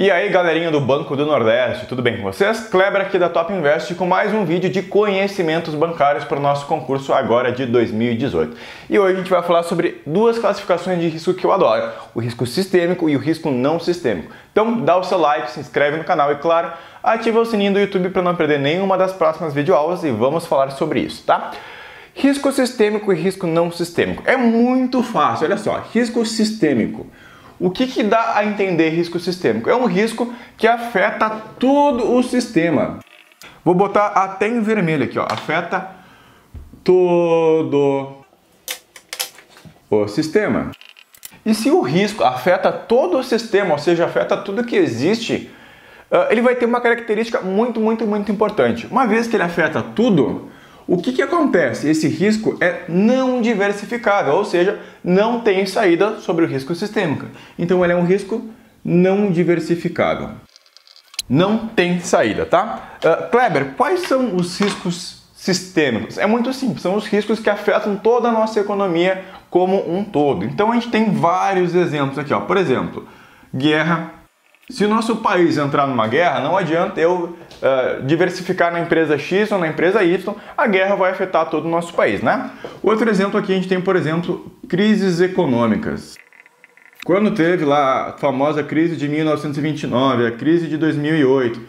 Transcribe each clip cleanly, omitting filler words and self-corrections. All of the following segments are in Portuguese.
E aí galerinha do Banco do Nordeste, tudo bem com vocês? Kleber aqui da Top Invest com mais um vídeo de conhecimentos bancários para o nosso concurso agora de 2018. E hoje a gente vai falar sobre duas classificações de risco que eu adoro, o risco sistêmico e o risco não sistêmico. Então dá o seu like, se inscreve no canal e claro, ativa o sininho do YouTube para não perder nenhuma das próximas videoaulas e vamos falar sobre isso, tá? Risco sistêmico e risco não sistêmico. É muito fácil, olha só, risco sistêmico. O que dá a entender risco sistêmico? É um risco que afeta todo o sistema. Vou botar até em vermelho aqui, ó. Afeta todo o sistema. E se o risco afeta todo o sistema, ou seja, afeta tudo que existe, ele vai ter uma característica muito importante. Uma vez que ele afeta tudo, o que acontece? Esse risco é não diversificável, ou seja, não tem saída sobre o risco sistêmico. Então ele é um risco não diversificável. Não tem saída, tá? Kleber, quais são os riscos sistêmicos? É muito simples, são os riscos que afetam toda a nossa economia como um todo. Então a gente tem vários exemplos aqui, ó. Por exemplo, guerra. Se o nosso país entrar numa guerra, não adianta eu diversificar na empresa X ou na empresa Y, a guerra vai afetar todo o nosso país, né? Outro exemplo aqui a gente tem, por exemplo, crises econômicas. Quando teve lá a famosa crise de 1929, a crise de 2008,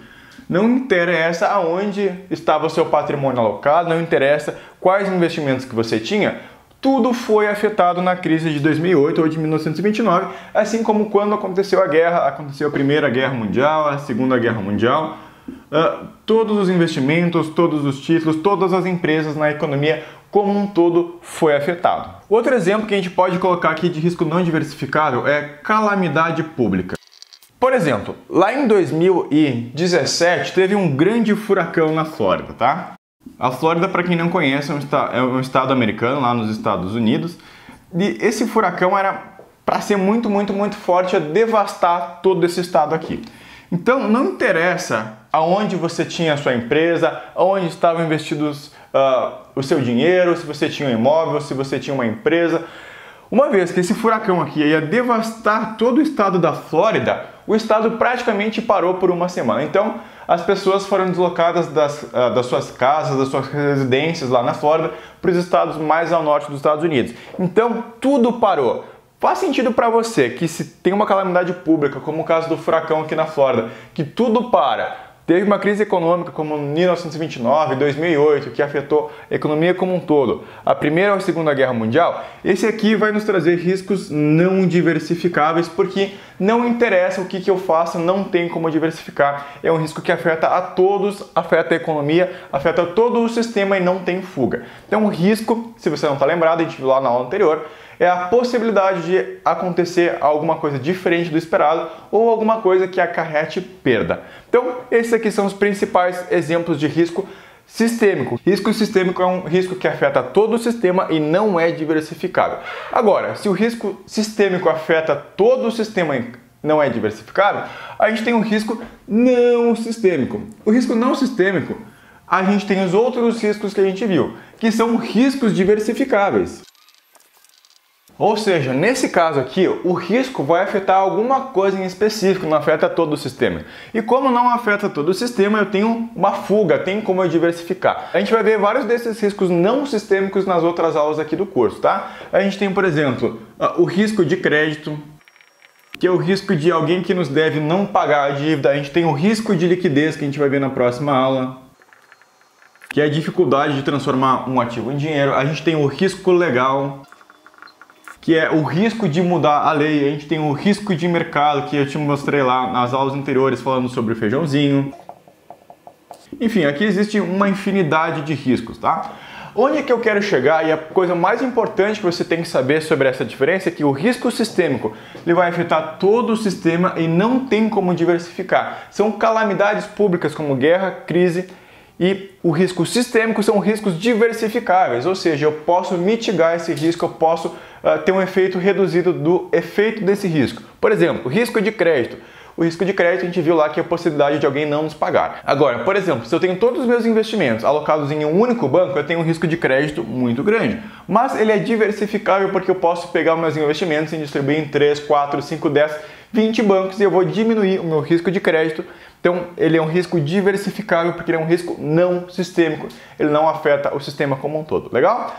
não interessa aonde estava o seu patrimônio alocado, não interessa quais investimentos que você tinha, tudo foi afetado na crise de 2008 ou de 1929, assim como quando aconteceu a guerra, aconteceu a Primeira Guerra Mundial, a Segunda Guerra Mundial. Todos os investimentos, todos os títulos, todas as empresas na economia como um todo foi afetado. Outro exemplo que a gente pode colocar aqui de risco não diversificável é calamidade pública. Por exemplo, lá em 2017 teve um grande furacão na Flórida, tá? A Flórida, para quem não conhece, é um estado americano lá nos Estados Unidos. E esse furacão era para ser muito forte, a devastar todo esse estado aqui. Então não interessa aonde você tinha a sua empresa, aonde estavam investidos o seu dinheiro, se você tinha um imóvel, se você tinha uma empresa. Uma vez que esse furacão aqui ia devastar todo o estado da Flórida, o estado praticamente parou por uma semana. Então as pessoas foram deslocadas das suas casas, das suas residências lá na Flórida para os estados mais ao norte dos Estados Unidos. Então tudo parou. Faz sentido para você que se tem uma calamidade pública, como o caso do furacão aqui na Flórida, que tudo para, teve uma crise econômica como 1929, 2008, que afetou a economia como um todo, a Primeira ou a Segunda Guerra Mundial, esse aqui vai nos trazer riscos não diversificáveis, porque não interessa o que eu faço, não tem como diversificar. É um risco que afeta a todos, afeta a economia, afeta todo o sistema e não tem fuga. Então o risco, se você não está lembrado, a gente viu lá na aula anterior, é a possibilidade de acontecer alguma coisa diferente do esperado ou alguma coisa que acarrete perda. Então, esses aqui são os principais exemplos de risco sistêmico. Risco sistêmico é um risco que afeta todo o sistema e não é diversificável. Agora, se o risco sistêmico afeta todo o sistema e não é diversificável, a gente tem um risco não sistêmico. O risco não sistêmico, a gente tem os outros riscos que a gente viu, que são riscos diversificáveis. Ou seja, nesse caso aqui, o risco vai afetar alguma coisa em específico, não afeta todo o sistema. E como não afeta todo o sistema, eu tenho uma fuga, tem como eu diversificar. A gente vai ver vários desses riscos não sistêmicos nas outras aulas aqui do curso, tá? A gente tem, por exemplo, o risco de crédito, que é o risco de alguém que nos deve não pagar a dívida. A gente tem o risco de liquidez, que a gente vai ver na próxima aula, que é a dificuldade de transformar um ativo em dinheiro. A gente tem o risco legal, que é o risco de mudar a lei. A gente tem o risco de mercado, que eu te mostrei lá nas aulas anteriores falando sobre o feijãozinho. Enfim, aqui existe uma infinidade de riscos, tá? Onde é que eu quero chegar, e a coisa mais importante que você tem que saber sobre essa diferença é que o risco sistêmico ele vai afetar todo o sistema e não tem como diversificar. São calamidades públicas como guerra, crise, e o risco sistêmico são riscos diversificáveis, ou seja, eu posso mitigar esse risco, eu posso ter um efeito reduzido do efeito desse risco. Por exemplo, risco de crédito. O risco de crédito a gente viu lá que é a possibilidade de alguém não nos pagar. Agora, por exemplo, se eu tenho todos os meus investimentos alocados em um único banco, eu tenho um risco de crédito muito grande. Mas ele é diversificável porque eu posso pegar meus investimentos e distribuir em 3, 4, 5, 10, 20 bancos e eu vou diminuir o meu risco de crédito. Então, ele é um risco diversificável porque ele é um risco não sistêmico, ele não afeta o sistema como um todo, legal?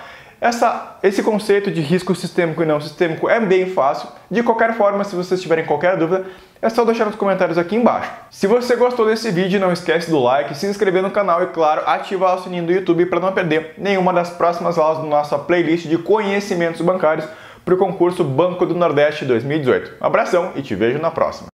Esse conceito de risco sistêmico e não sistêmico é bem fácil. De qualquer forma, se vocês tiverem qualquer dúvida, é só deixar nos comentários aqui embaixo. Se você gostou desse vídeo, não esquece do like, se inscrever no canal e, claro, ativar o sininho do YouTube para não perder nenhuma das próximas aulas da nossa playlist de conhecimentos bancários para o concurso Banco do Nordeste 2018. Um abração e te vejo na próxima.